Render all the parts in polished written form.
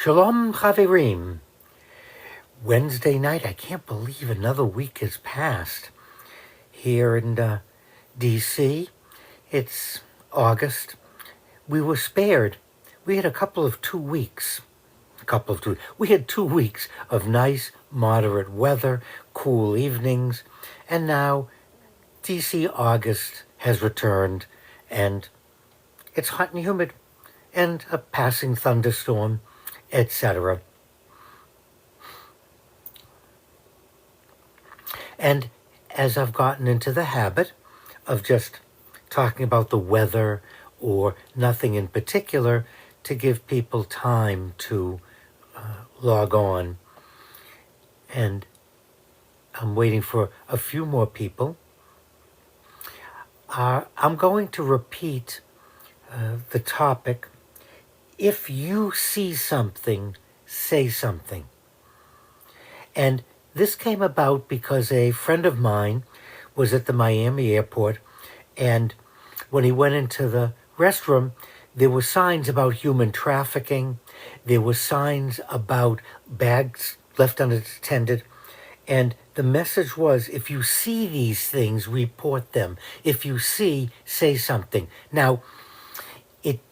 Shalom Chaverim. Wednesday night, I can't believe another week has passed. Here in D.C., it's August. We were spared. We had a couple of 2 weeks. We had 2 weeks of nice, moderate weather, cool evenings, and now D.C. August has returned, and it's hot and humid, and a passing thunderstorm, etc. And as I've gotten into the habit of just talking about the weather or nothing in particular to give people time to log on, and I'm waiting for a few more people, I'm going to repeat the topic. If you see something, say something. And this came about because a friend of mine was at the Miami airport, and when he went into the restroom, there were signs about human trafficking. There were signs about bags left unattended. And the message was, if you see these things, report them. If you see, say something. Now,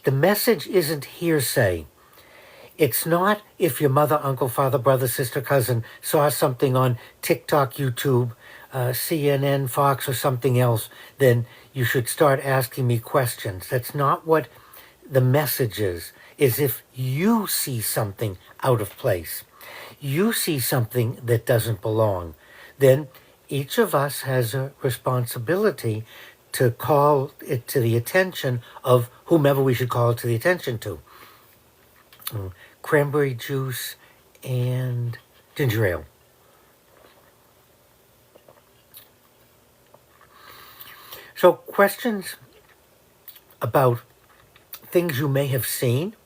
the message isn't hearsay. It's not if your mother, uncle, father, brother, sister, cousin saw something on TikTok, YouTube, CNN, Fox, or something else, then you should start asking me questions. That's not what the message is if you see something out of place, you see something that doesn't belong, then each of us has a responsibility to call it to the attention of whomever we should call it to the attention to. Cranberry juice and ginger ale. So questions about things you may have seen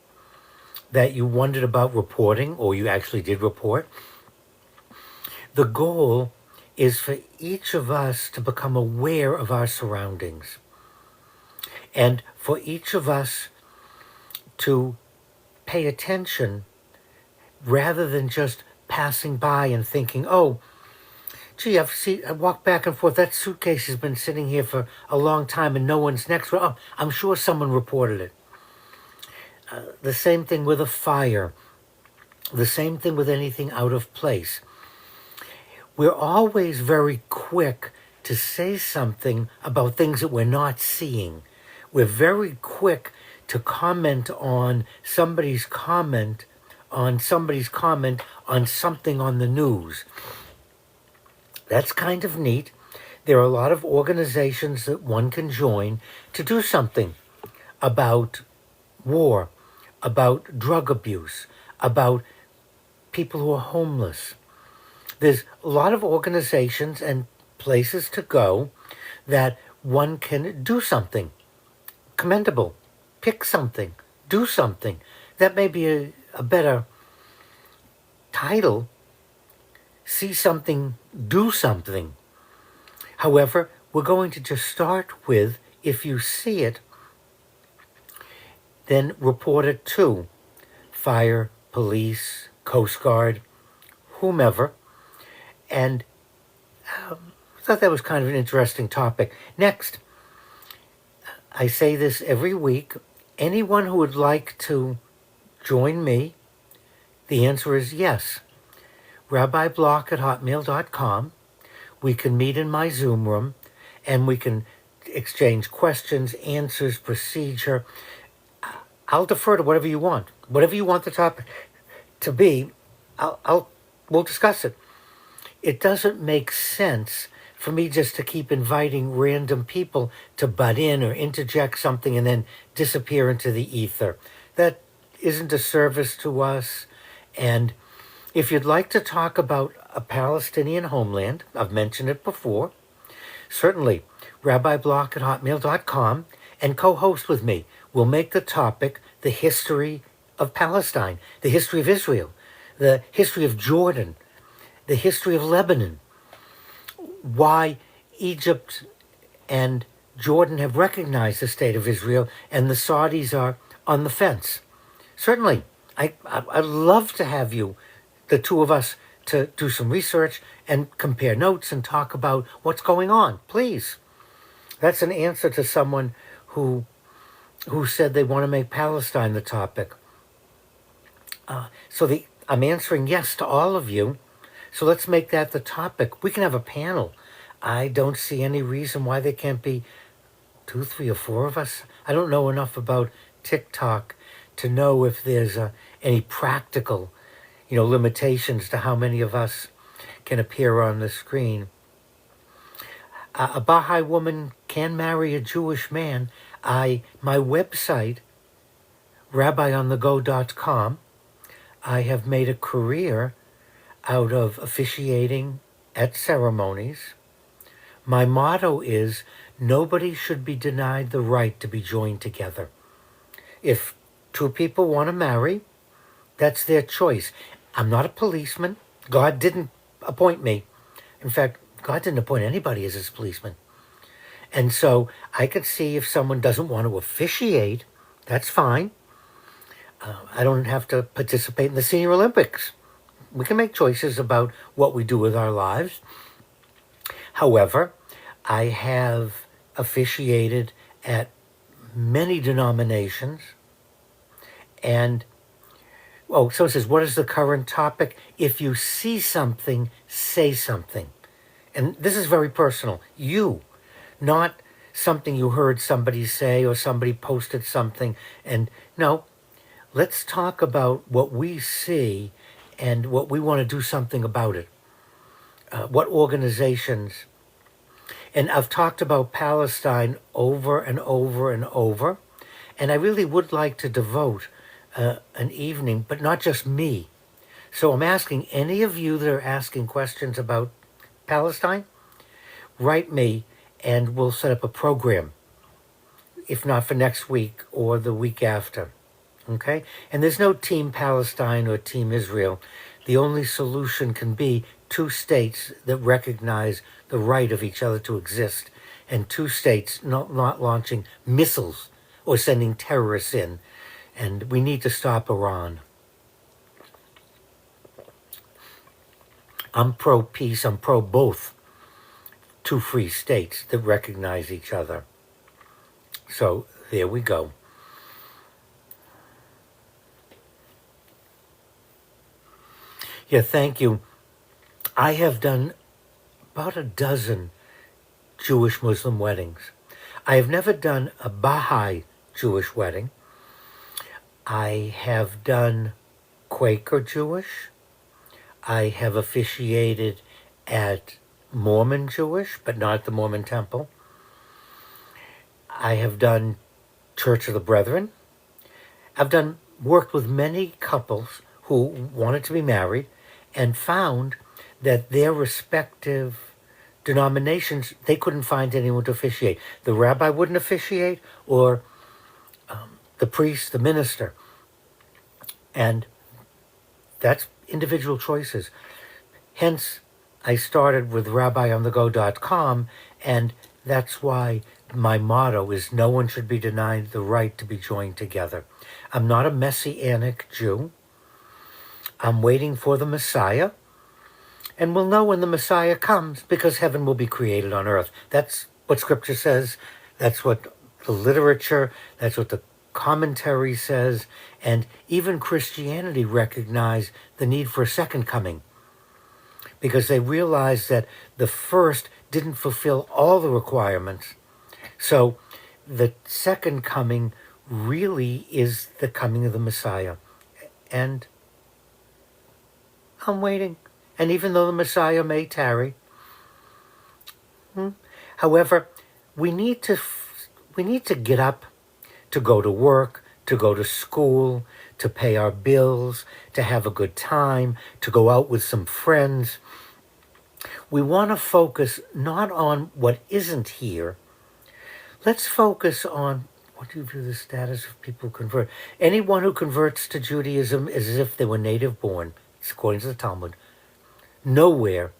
that you wondered about reporting, or you actually did report. The goal is for each of us to become aware of our surroundings, and for each of us to pay attention rather than just passing by and thinking, oh, gee, I walked back and forth. That suitcase has been sitting here for a long time and no one's next to it. Oh, I'm sure someone reported it. The same thing with a fire. The same thing with anything out of place. We're always very quick to say something about things that we're not seeing. We're very quick to comment on somebody's comment on something on the news. That's kind of neat. There are a lot of organizations that one can join to do something about war, about drug abuse, about people who are homeless. There's a lot of organizations and places to go that one can do something commendable. Pick something, do something. That may be a better title. See something, do something. However, we're going to just start with, if you see it, then report it to fire, police, Coast Guard, whomever. And I thought that was kind of an interesting topic. Next, I say this every week. Anyone who would like to join me, the answer is yes. rabbiblock@hotmail.com. We can meet in my Zoom room, and we can exchange questions, answers, procedure. I'll defer to whatever you want. Whatever you want the topic to be, we'll discuss it. It doesn't make sense for me just to keep inviting random people to butt in or interject something and then disappear into the ether. That isn't a service to us. And if you'd like to talk about a Palestinian homeland, I've mentioned it before, certainly rabbiblock@hotmail.com, and co-host with me. We'll make the topic the history of Palestine, the history of Israel, the history of Jordan, the history of Lebanon, why Egypt and Jordan have recognized the state of Israel and the Saudis are on the fence. Certainly, I'd love to have you, the two of us, to do some research and compare notes and talk about what's going on. Please. That's an answer to someone who said they want to make Palestine the topic. I'm answering yes to all of you. So let's make that the topic. We can have a panel. I don't see any reason why there can't be 2, 3, or 4 of us. I don't know enough about TikTok to know if there's any practical, limitations to how many of us can appear on the screen. A Baha'i woman can marry a Jewish man. My website, rabbionnthego.com, I have made a career out of officiating at ceremonies. My motto is, nobody should be denied the right to be joined together. If 2 people want to marry, that's their choice. I'm not a policeman. God didn't appoint me. In fact, God didn't appoint anybody as his policeman. And so I could see if someone doesn't want to officiate, that's fine. I don't have to participate in the Senior Olympics. We can make choices about what we do with our lives. However, I have officiated at many denominations. And, so it says, what is the current topic? If you see something, say something. And this is very personal. You, not something you heard somebody say or somebody posted something. And no, let's talk about what we see and what we want to do something about it. What organizations. And I've talked about Palestine over and over and over. And I really would like to devote an evening, but not just me. So I'm asking any of you that are asking questions about Palestine, write me and we'll set up a program, if not for next week or the week after. Okay? And there's no Team Palestine or Team Israel. The only solution can be 2 states that recognize the right of each other to exist, and 2 states not launching missiles or sending terrorists in. And we need to stop Iran. I'm pro-peace. I'm pro-both. 2 free states that recognize each other. So there we go. Yeah, thank you. I have done about a dozen Jewish Muslim weddings. I have never done a Baha'i Jewish wedding. I have done Quaker Jewish. I have officiated at Mormon Jewish, but not at the Mormon Temple. I have done Church of the Brethren. I've worked with many couples who wanted to be married and found that their respective denominations, they couldn't find anyone to officiate. The rabbi wouldn't officiate, or the priest, the minister. And that's individual choices. Hence, I started with rabbionnthego.com, and that's why my motto is no one should be denied the right to be joined together. I'm not a Messianic Jew. I'm waiting for the Messiah, and we'll know when the Messiah comes because heaven will be created on earth. That's what Scripture says. That's what the literature, that's what the commentary says, and even Christianity recognized the need for a second coming because they realized that the first didn't fulfill all the requirements. So the second coming really is the coming of the Messiah. And I'm waiting. And even though the Messiah may tarry, however, we need to get up, to go to work, to go to school, to pay our bills, to have a good time, to go out with some friends. We want to focus not on what isn't here. Let's focus on, what do you view the status of people who convert? Anyone who converts to Judaism is as if they were native born, according to the Talmud. Nowhere.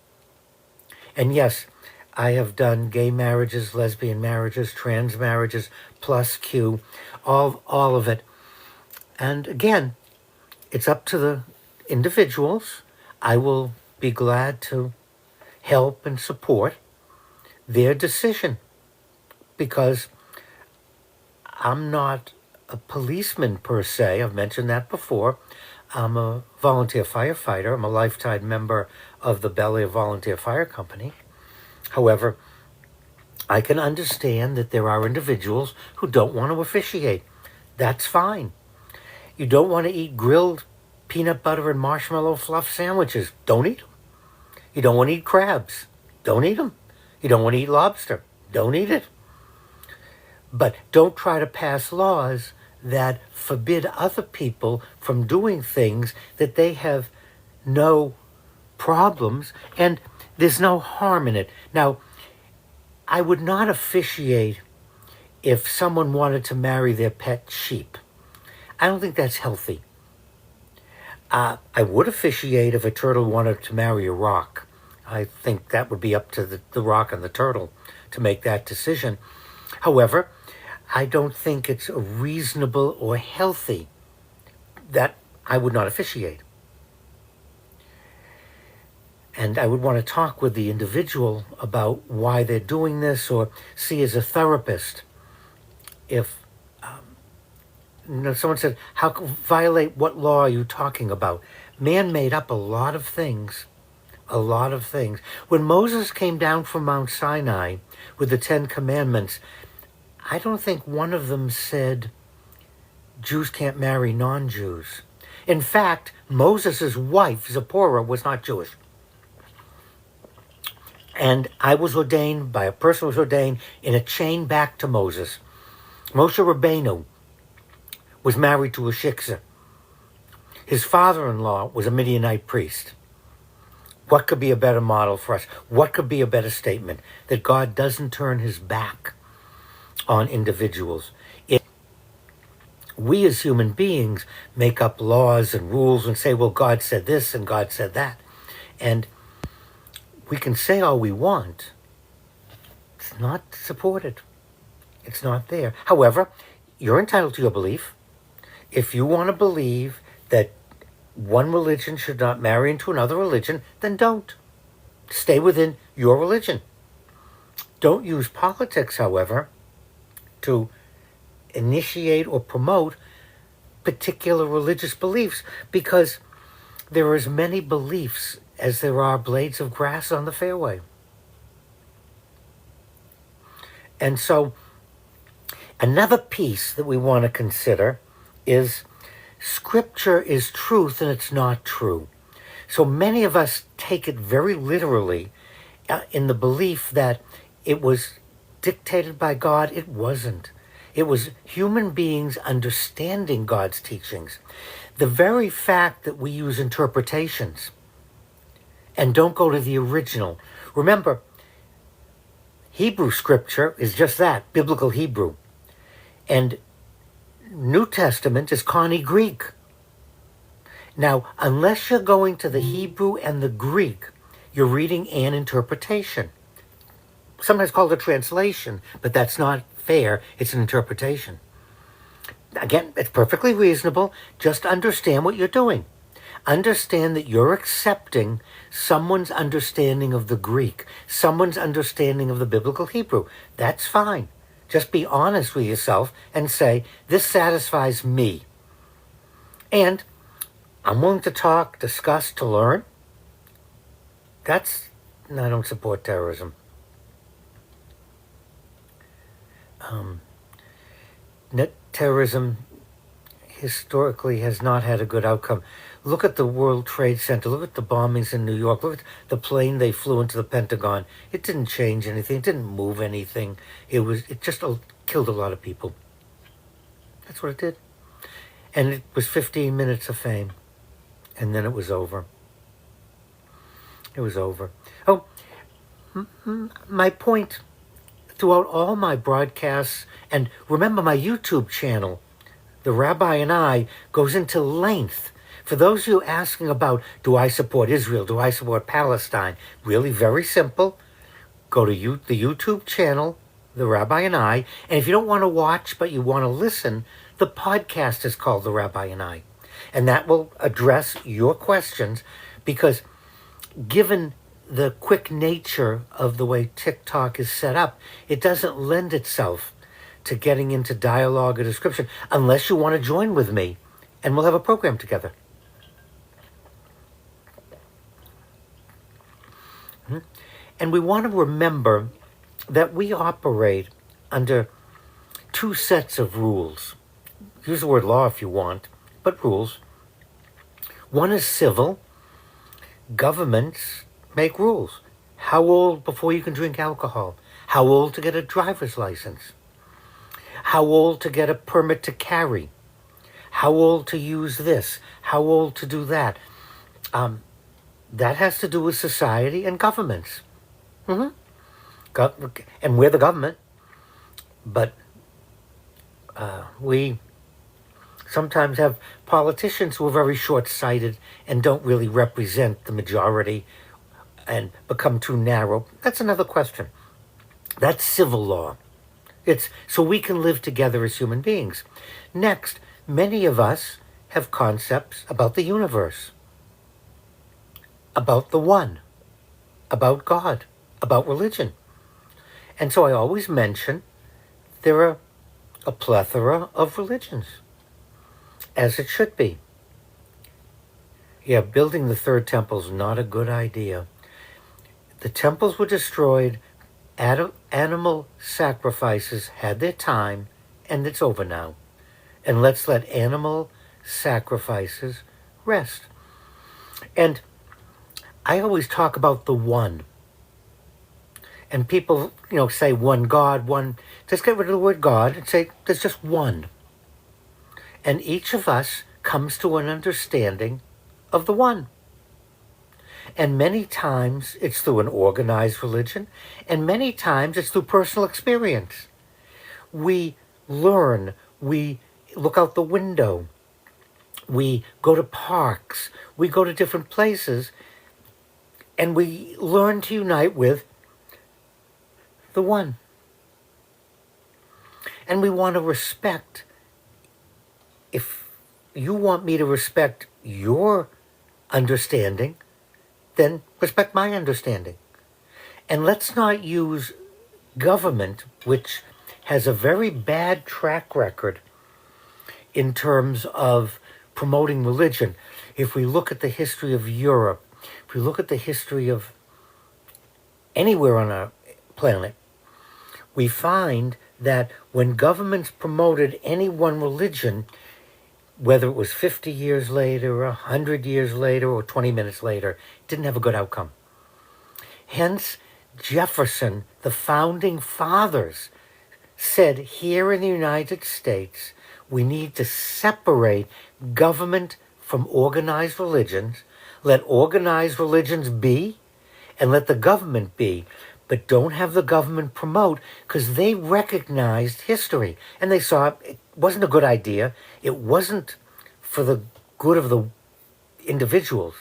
And yes, I have done gay marriages, lesbian marriages, trans marriages, plus Q, all of it. And again, It's up to the individuals. I will be glad to help and support their decision, because I'm not a policeman per se. I've mentioned that before. I'm a volunteer firefighter. I'm a lifetime member of the Bel-Air Volunteer Fire Company. However, I can understand that there are individuals who don't want to officiate. That's fine. You don't want to eat grilled peanut butter and marshmallow fluff sandwiches. Don't eat them. You don't want to eat crabs. Don't eat them. You don't want to eat lobster. Don't eat it. But don't try to pass laws that forbid other people from doing things that they have no problems, and there's no harm in it. Now, I would not officiate if someone wanted to marry their pet sheep. I don't think that's healthy. I would officiate if a turtle wanted to marry a rock. I think that would be up to the rock and the turtle to make that decision. However, I don't think it's reasonable or healthy that I would not officiate. And I would want to talk with the individual about why they're doing this, or see as a therapist if someone said, how violate what law are you talking about? Man made up a lot of things. A lot of things. When Moses came down from Mount Sinai with the 10 Commandments, I don't think one of them said Jews can't marry non-Jews. In fact, Moses' wife, Zipporah, was not Jewish. And I was ordained by a person who was ordained in a chain back to Moses. Moshe Rabbeinu was married to a shiksa. His father-in-law was a Midianite priest. What could be a better model for us? What could be a better statement? That God doesn't turn his back on individuals. If we as human beings make up laws and rules and say, well, God said this and God said that, and we can say all we want, it's not supported. It's not there. However, you're entitled to your belief. If you want to believe that one religion should not marry into another religion, then don't. Stay within your religion. Don't use politics, however, to initiate or promote particular religious beliefs, because there are as many beliefs as there are blades of grass on the fairway. And so another piece that we want to consider is Scripture is truth and it's not true. So many of us take it very literally in the belief that it was dictated by God. It wasn't. It was human beings understanding God's teachings. The very fact that we use interpretations and don't go to the original. Remember, Hebrew Scripture is just that, biblical Hebrew. And New Testament is Connie Greek. Now, unless you're going to the Hebrew and the Greek, you're reading an interpretation. Sometimes called a translation, but that's not fair. It's an interpretation. Again, it's perfectly reasonable. Just understand what you're doing. Understand that you're accepting someone's understanding of the Greek, someone's understanding of the biblical Hebrew. That's fine. Just be honest with yourself and say, this satisfies me. And I'm willing to talk, discuss, to learn. I don't support terrorism. Net terrorism historically has not had a good outcome. Look at the World Trade Center. Look at the bombings in New York. Look at the plane they flew into the Pentagon. It didn't change anything. It didn't move anything. It just killed a lot of people. That's what it did. And it was 15 minutes of fame. And then it was over. It was over. Oh, my point throughout all my broadcasts, and remember my YouTube channel, The Rabbi and I, goes into length. For those of you asking about, do I support Israel? Do I support Palestine? Really very simple. Go to the YouTube channel, The Rabbi and I. And if you don't want to watch, but you want to listen, the podcast is called The Rabbi and I. And that will address your questions, because given the quick nature of the way TikTok is set up, it doesn't lend itself to getting into dialogue or description unless you want to join with me and we'll have a program together. And we want to remember that we operate under two sets of rules. Use the word law if you want, but rules. One is civil. Governments make rules. How old before you can drink alcohol? How old to get a driver's license? How old to get a permit to carry? How old to use this? How old to do that? That has to do with society and governments. And we're the government. But we sometimes have politicians who are very short-sighted and don't really represent the majority and become too narrow. That's another question. That's civil law. It's so we can live together as human beings. Next, many of us have concepts about the universe, about the one, about God, about religion. And so I always mention there are a plethora of religions, as it should be. Yeah, building the third temple is not a good idea. The temples were destroyed. Animal sacrifices had their time, and it's over now. And let's let animal sacrifices rest. And I always talk about the one. And people, say one God, one. Just get rid of the word God and say there's just one. And each of us comes to an understanding of the one. And many times it's through an organized religion, and many times it's through personal experience. We learn, we look out the window, we go to parks, we go to different places, and we learn to unite with the one. And we want to respect. If you want me to respect your understanding, then respect my understanding. And let's not use government, which has a very bad track record in terms of promoting religion. If we look at the history of Europe, if we look at the history of anywhere on our planet, we find that when governments promoted any one religion, whether it was 50 years later, 100 years later, or 20 minutes later, it didn't have a good outcome. Hence, Jefferson, the founding fathers, said here in the United States, we need to separate government from organized religions. Let organized religions be, and let the government be. But don't have the government promote, because they recognized history. And they saw it wasn't a good idea. It wasn't for the good of the individuals.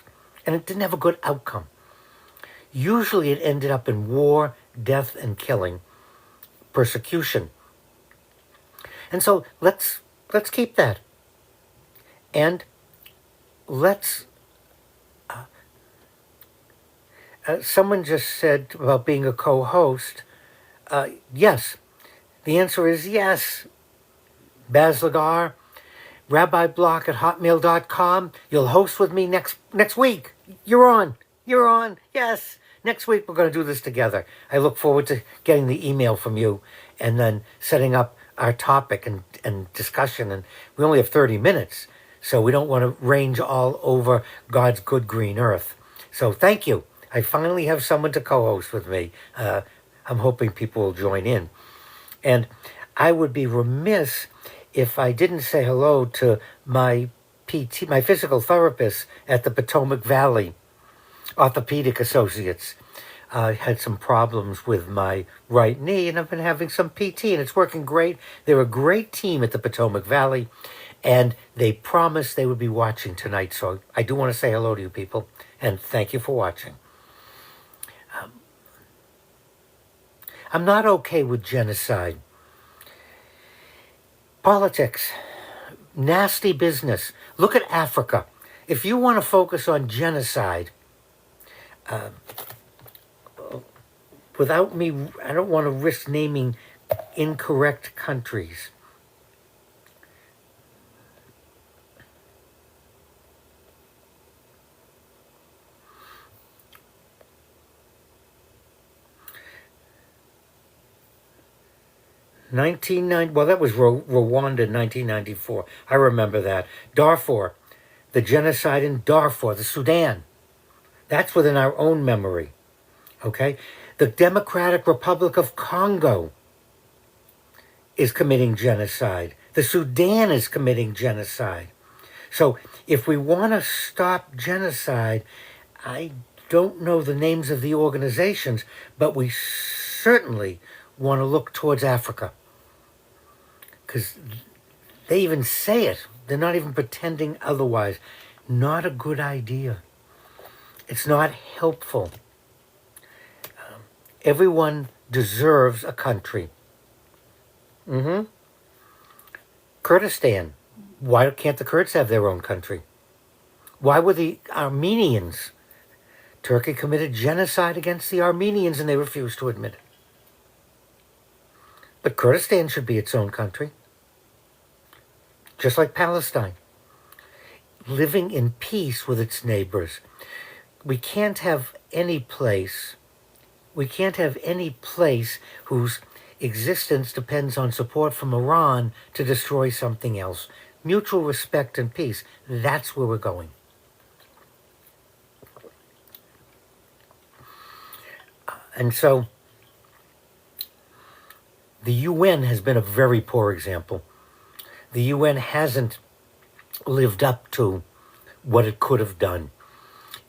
And it didn't have a good outcome. Usually it ended up in war, death, and killing, persecution. And so let's keep that. And let's... someone just said about being a co-host. Yes. The answer is yes. Baz Lagar, rabbiblock@hotmail.com. You'll host with me next week. You're on. Yes. Next week we're going to do this together. I look forward to getting the email from you and then setting up our topic and discussion. And we only have 30 minutes, so we don't want to range all over God's good green earth. So thank you. I finally have someone to co-host with me. I'm hoping people will join in. And I would be remiss if I didn't say hello to my PT, my physical therapist at the Potomac Valley Orthopedic Associates. I had some problems with my right knee, and I've been having some PT, and it's working great. They're a great team at the Potomac Valley, and they promised they would be watching tonight. So I do want to say hello to you people, and thank you for watching. I'm not okay with genocide. Politics, Nasty business. Look at Africa. If you want to focus on genocide, without me, I don't want to risk naming incorrect countries. Well, that was Rwanda, 1994. I remember that. Darfur, the genocide in Darfur, the Sudan. That's within our own memory. Okay? The Democratic Republic of Congo is committing genocide. The Sudan is committing genocide. So if we want to stop genocide, I don't know the names of the organizations, but we certainly want to look towards Africa. Because they even say it. They're not even pretending otherwise. Not a good idea. It's not helpful. Everyone deserves a country. Kurdistan. Why can't the Kurds have their own country? Why were the Armenians? Turkey committed genocide against the Armenians and they refused to admit it. But Kurdistan should be its own country. Just like Palestine. Living in peace with its neighbors. We can't have any place whose existence depends on support from Iran to destroy something else. Mutual respect and peace. That's where we're going. And so the UN has been a very poor example. The UN hasn't lived up to what it could have done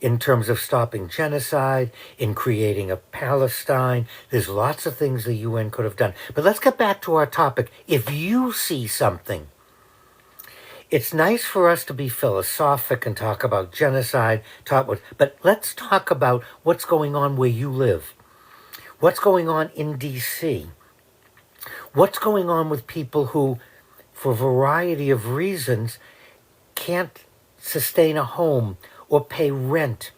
in terms of stopping genocide, in creating a Palestine. There's lots of things the UN could have done. But let's get back to our topic. If you see something, it's nice for us to be philosophic and talk about genocide, but let's talk about what's going on where you live. What's going on in D.C.? What's going on with people who, for a variety of reasons, can't sustain a home or pay rent,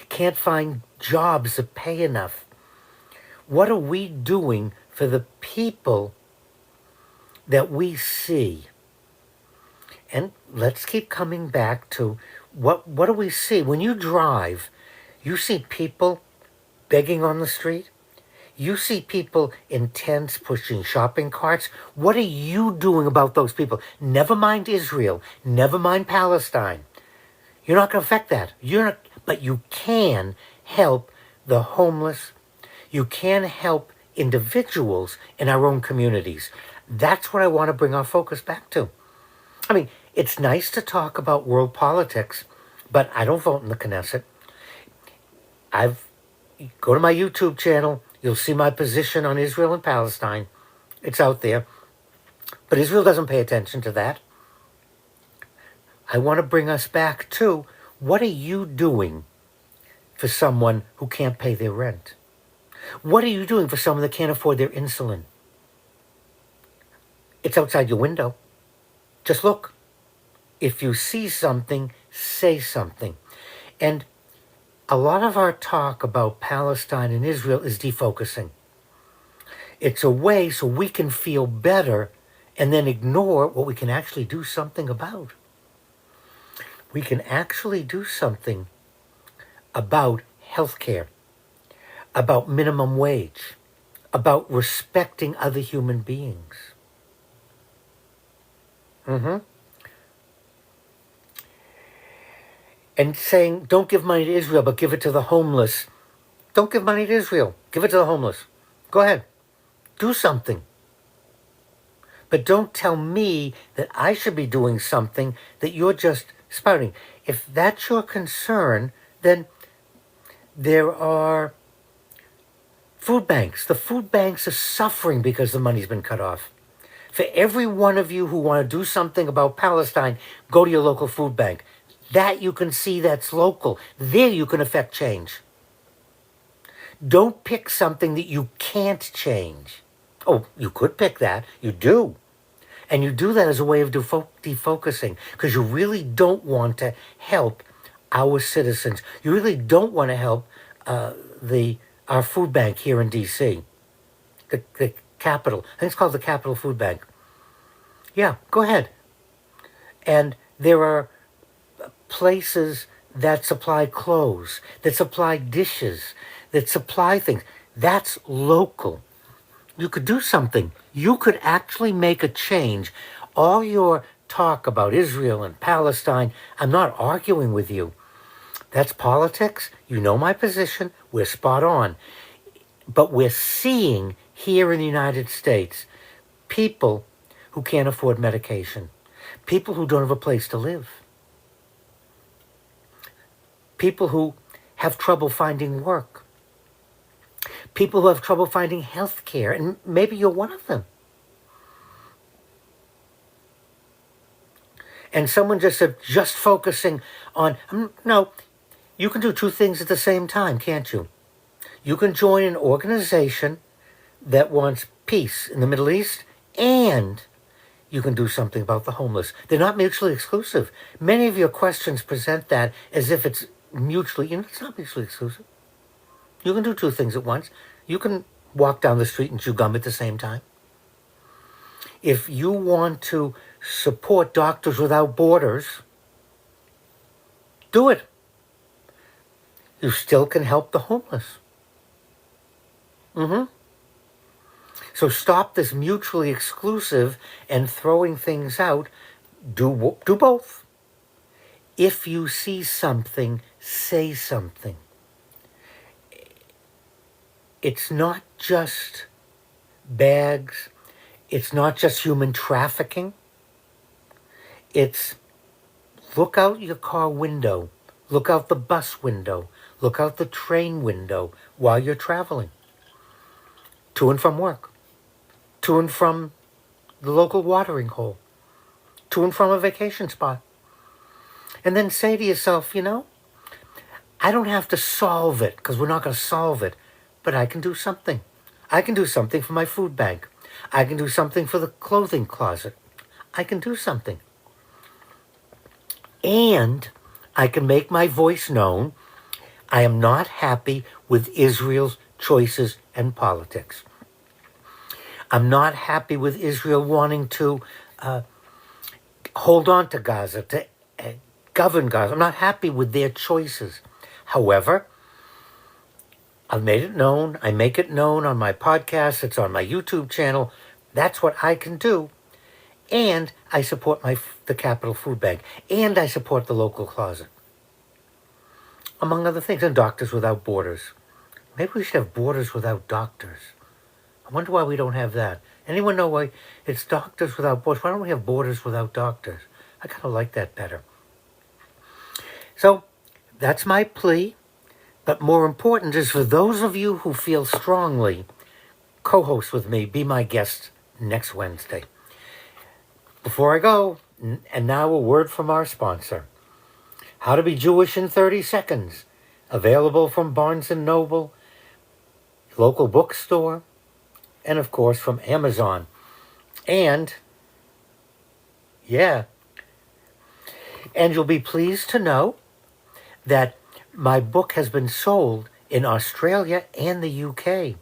can't find jobs that pay enough? What are we doing for the people that we see? And let's keep coming back to what do we see? When you drive, you see people begging on the street. You see people in tents pushing shopping carts. What are you doing about those people? Never mind Israel. Never mind Palestine. You're not going to affect that. But you can help the homeless. You can help individuals in our own communities. That's what I want to bring our focus back to. I mean, it's nice to talk about world politics, but I don't vote in the Knesset. Go to my YouTube channel. You'll see my position on Israel and Palestine. It's out there. But Israel doesn't pay attention to that. I want to bring us back to, what are you doing for someone who can't pay their rent? What are you doing for someone that can't afford their insulin? It's outside your window. Just look. If you see something, say something. And a lot of our talk about Palestine and Israel is defocusing. It's a way so we can feel better and then ignore what we can actually do something about. We can actually do something about healthcare, about minimum wage, about respecting other human beings. And saying, don't give money to Israel, but give it to the homeless. Don't give money to Israel. Give it to the homeless. Go ahead. Do something. But don't tell me that I should be doing something that you're just spouting. If that's your concern, then there are food banks. The food banks are suffering because the money's been cut off. For every one of you who want to do something about Palestine, go to your local food bank. That you can see that's local. There you can affect change. Don't pick something that you can't change. Oh, you could pick that. You do. And you do that as a way of defocusing, because you really don't want to help our citizens. You really don't want to help our food bank here in D.C., the capital. I think it's called the Capital Food Bank. Yeah, go ahead. And there are places that supply clothes, that supply dishes, that supply things. That's local. You could do something. You could actually make a change. All your talk about Israel and Palestine, I'm not arguing with you. That's politics. You know my position. We're spot on. But we're seeing here in the United States people who can't afford medication, people who don't have a place to live, people who have trouble finding work, people who have trouble finding health care, and maybe you're one of them. And someone just said, just focusing on, no, you can do two things at the same time, can't you? You can join an organization that wants peace in the Middle East, and you can do something about the homeless. They're not mutually exclusive. Many of your questions present that as if it's mutually, it's not mutually exclusive. You can do two things at once. You can walk down the street and chew gum at the same time. If you want to support Doctors Without Borders, do it. You still can help the homeless. So stop this mutually exclusive and throwing things out. Do both. If you see something, say something. It's not just bags. It's not just human trafficking. It's look out your car window. Look out the bus window. Look out the train window while you're traveling. To and from work. To and from the local watering hole. To and from a vacation spot. And then say to yourself, I don't have to solve it, because we're not going to solve it, but I can do something. I can do something for my food bank. I can do something for the clothing closet. I can do something. And I can make my voice known. I am not happy with Israel's choices and politics. I'm not happy with Israel wanting to hold on to Gaza, to govern Gaza. I'm not happy with their choices. However, I've made it known. I make it known on my podcast. It's on my YouTube channel. That's what I can do. And I support the Capital Food Bank. And I support the local closet. Among other things. And Doctors Without Borders. Maybe we should have Borders Without Doctors. I wonder why we don't have that. Anyone know why it's Doctors Without Borders? Why don't we have Borders Without Doctors? I kind of like that better. So that's my plea. But more important is for those of you who feel strongly, co-host with me, be my guest next Wednesday. Before I go, and now a word from our sponsor. How to Be Jewish in 30 Seconds. Available from Barnes & Noble, local bookstore, and of course from Amazon. And, and you'll be pleased to know that my book has been sold in Australia and the UK.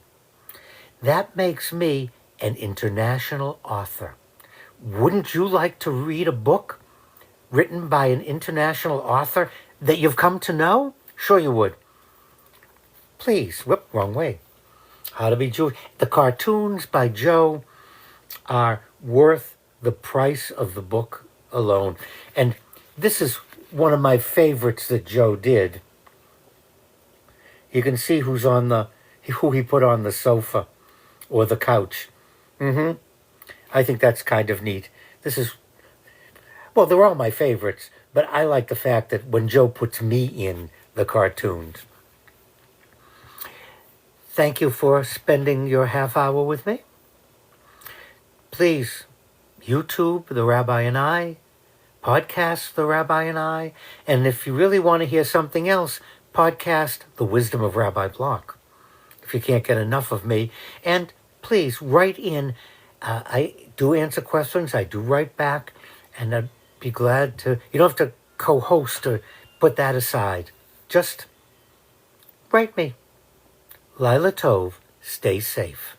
That makes me an international author. Wouldn't you like to read a book written by an international author that you've come to know? Sure you would. Please, wrong way. How to Be Jewish. The cartoons by Joe are worth the price of the book alone. And this is one of my favorites that Joe did. You can see who he put on the sofa or the couch. I think that's kind of neat. They're all my favorites, but I like the fact that when Joe puts me in the cartoons. Thank you for spending your half hour with me. Please, YouTube, The Rabbi and I, podcast, The Rabbi and I, and if you really want to hear something else, podcast The Wisdom of Rabbi Block, if you can't get enough of me. And please write in do answer questions. I do write back, and I'd be glad to. You don't have to co-host or put that aside. Just write me. Lila Tove, stay safe.